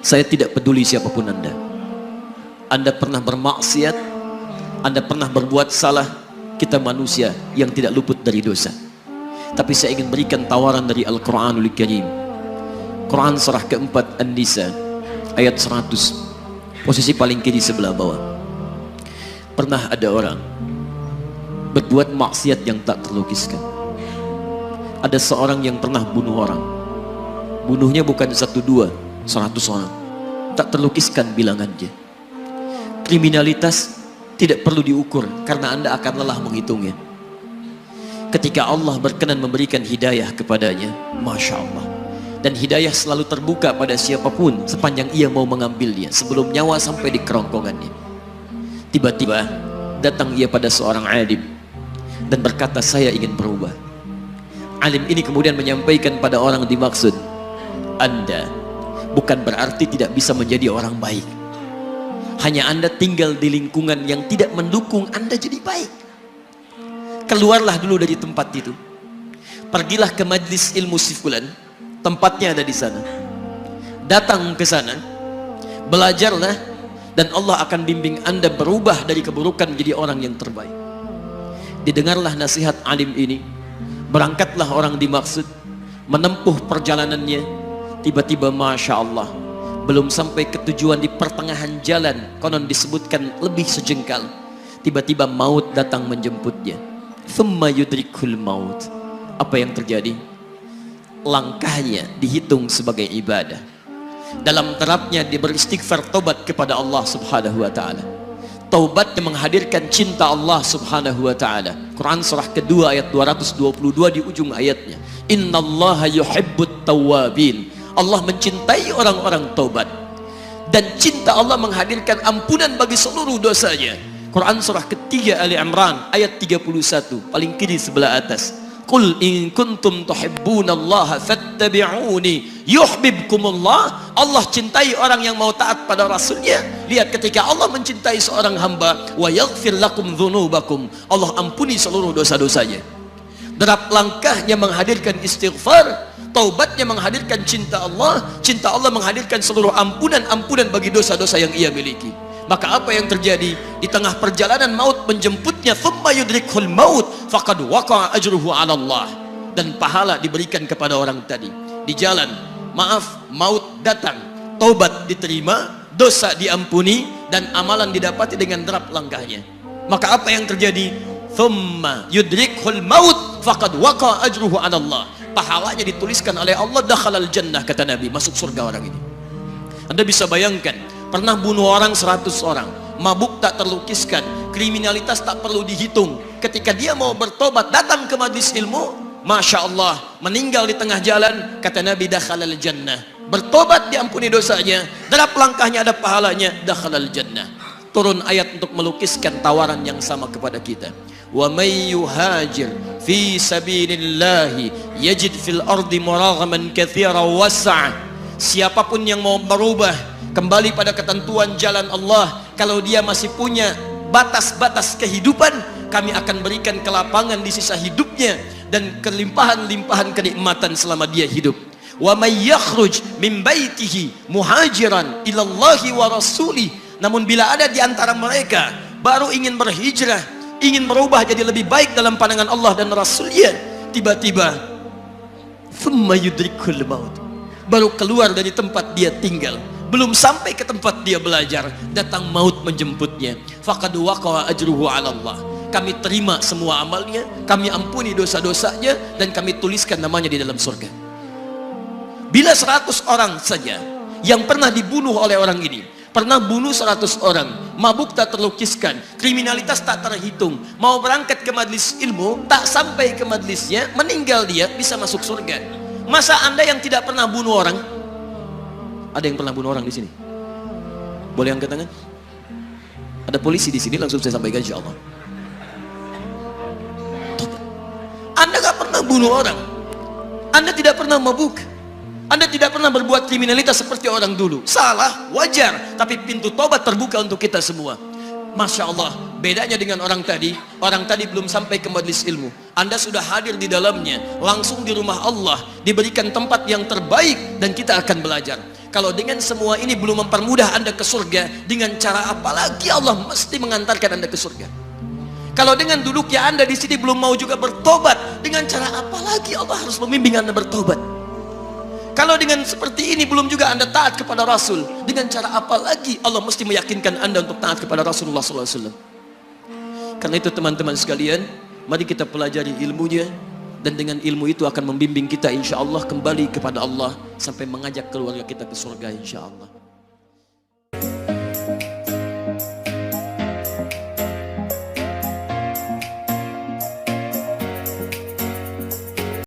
Saya tidak peduli siapapun Anda. Anda pernah bermaksiat, Anda pernah berbuat salah. Kita manusia yang tidak luput dari dosa. Tapi saya ingin berikan tawaran dari Al-Quranul Karim. Quran surah keempat An-Nisa ayat 100, posisi paling kiri sebelah bawah. Pernah ada orang berbuat maksiat yang tak terlukiskan. Ada seorang yang pernah bunuh orang. Bunuhnya bukan 1, 2, 100 orang. Tak terlukiskan bilangannya. Kriminalitas tidak perlu diukur karena Anda akan lelah menghitungnya. Ketika Allah berkenan memberikan hidayah kepadanya, Masya Allah. Dan hidayah selalu terbuka pada siapapun sepanjang ia mau mengambilnya sebelum nyawa sampai di kerongkongannya. Tiba-tiba datang ia pada seorang alim dan berkata, saya ingin berubah. Alim ini kemudian menyampaikan pada orang dimaksud, Anda bukan berarti tidak bisa menjadi orang baik. Hanya Anda tinggal di lingkungan yang tidak mendukung Anda jadi baik. Keluarlah dulu dari tempat itu. Pergilah ke majlis ilmu si fulan, tempatnya ada di sana. Datang ke sana, belajarlah, dan Allah akan bimbing Anda berubah dari keburukan menjadi orang yang terbaik. Didengarlah nasihat alim ini. Berangkatlah orang dimaksud, menempuh perjalanannya. Tiba-tiba Masya Allah, belum sampai ke tujuan, di pertengahan jalan, konon disebutkan lebih sejengkal, tiba-tiba maut datang menjemputnya. Thumma yudrikul maut. Apa yang terjadi? Langkahnya dihitung sebagai ibadah. Dalam terapnya dia beristighfar, tobat kepada Allah subhanahu wa ta'ala. Taubatnya menghadirkan cinta Allah subhanahu wa ta'ala. Quran surah kedua ayat 222 di ujung ayatnya, Innallaha yuhibbut tawwabin. Allah mencintai orang-orang taubat. Dan cinta Allah menghadirkan ampunan bagi seluruh dosanya. Quran surah ketiga Ali Imran ayat 31, paling kiri sebelah atas. Qul in kuntum tuhibbunallaha fattabi'uni yuhibbukumullah. Allah cintai orang yang mau taat pada Rasulnya. Lihat, ketika Allah mencintai seorang hamba, wa yaghfir lakum dzunubakum, Allah ampuni seluruh dosa-dosanya. Derap langkahnya menghadirkan istighfar, taubatnya menghadirkan cinta Allah menghadirkan seluruh ampunan bagi dosa-dosa yang ia miliki. Maka apa yang terjadi? Di tengah perjalanan maut menjemputnya, thumma yudrikhul maut faqad waqa'a ajruhu 'ala Allah. Dan pahala diberikan kepada orang tadi. Di jalan, maaf, maut datang, taubat diterima, dosa diampuni, dan amalan didapati dengan derap langkahnya. Maka apa yang terjadi? Thumma yudrikhul maut faqad waqa'a ajruhu 'ala Allah. Pahalanya dituliskan oleh Allah, dakhalal jannah, kata Nabi, masuk surga orang ini. Anda bisa bayangkan, pernah bunuh orang 100 orang, mabuk tak terlukiskan, kriminalitas tak perlu dihitung. Ketika dia mau bertobat, datang ke majlis ilmu, Masya Allah, meninggal di tengah jalan, kata Nabi, dakhalal jannah. Bertobat diampuni dosanya, derap langkahnya ada pahalanya, dakhalal jannah. Turun ayat untuk melukiskan tawaran yang sama kepada kita. Wa may yuhajir fi sabilillahi yajid fil ardi muraghaman katsira was'a. Siapapun yang mau berubah kembali pada ketentuan jalan Allah, kalau dia masih punya batas-batas kehidupan, kami akan berikan kelapangan di sisa hidupnya dan kelimpahan-limpahan kenikmatan selama dia hidup. Wa may yakhruj min baitihi muhajiran ilallahi wa rasulih. Namun bila ada di antara mereka baru ingin berhijrah, ingin berubah jadi lebih baik dalam pandangan Allah dan Rasulnya, tiba-tiba thumma yudrikul maut, baru keluar dari tempat dia tinggal, belum sampai ke tempat dia belajar, datang maut menjemputnya, faqad waqa'a ajruhu 'ala Allah. Kami terima semua amalnya, kami ampuni dosa-dosanya, dan kami tuliskan namanya di dalam surga. Bila 100 orang saja yang pernah dibunuh oleh orang ini, pernah bunuh 100 orang, mabuk tak terlukiskan, kriminalitas tak terhitung, mau berangkat ke majlis ilmu, tak sampai ke majlisnya, meninggal dia, bisa masuk surga. Masa Anda yang tidak pernah bunuh orang? Ada yang pernah bunuh orang di sini? Boleh angkat tangan? Ada polisi di sini, langsung saya sampaikan insyaallah. Anda gak pernah bunuh orang, Anda tidak pernah mabuk, Anda tidak pernah berbuat kriminalitas seperti orang dulu. Salah, wajar, tapi pintu tobat terbuka untuk kita semua. Masya Allah, bedanya dengan orang tadi belum sampai ke majlis ilmu, Anda sudah hadir di dalamnya, langsung di rumah Allah, diberikan tempat yang terbaik, dan kita akan belajar. Kalau dengan semua ini belum mempermudah Anda ke surga, dengan cara apa lagi Allah mesti mengantarkan Anda ke surga? Kalau dengan duduknya Anda di sini belum mau juga bertobat, dengan cara apa lagi Allah harus membimbing Anda bertobat? Kalau dengan seperti ini belum juga Anda taat kepada Rasul, dengan cara apa lagi Allah mesti meyakinkan Anda untuk taat kepada Rasulullah SAW? Karena itu teman-teman sekalian, mari kita pelajari ilmunya, dan dengan ilmu itu akan membimbing kita insya Allah kembali kepada Allah sampai mengajak keluarga kita ke surga insya Allah.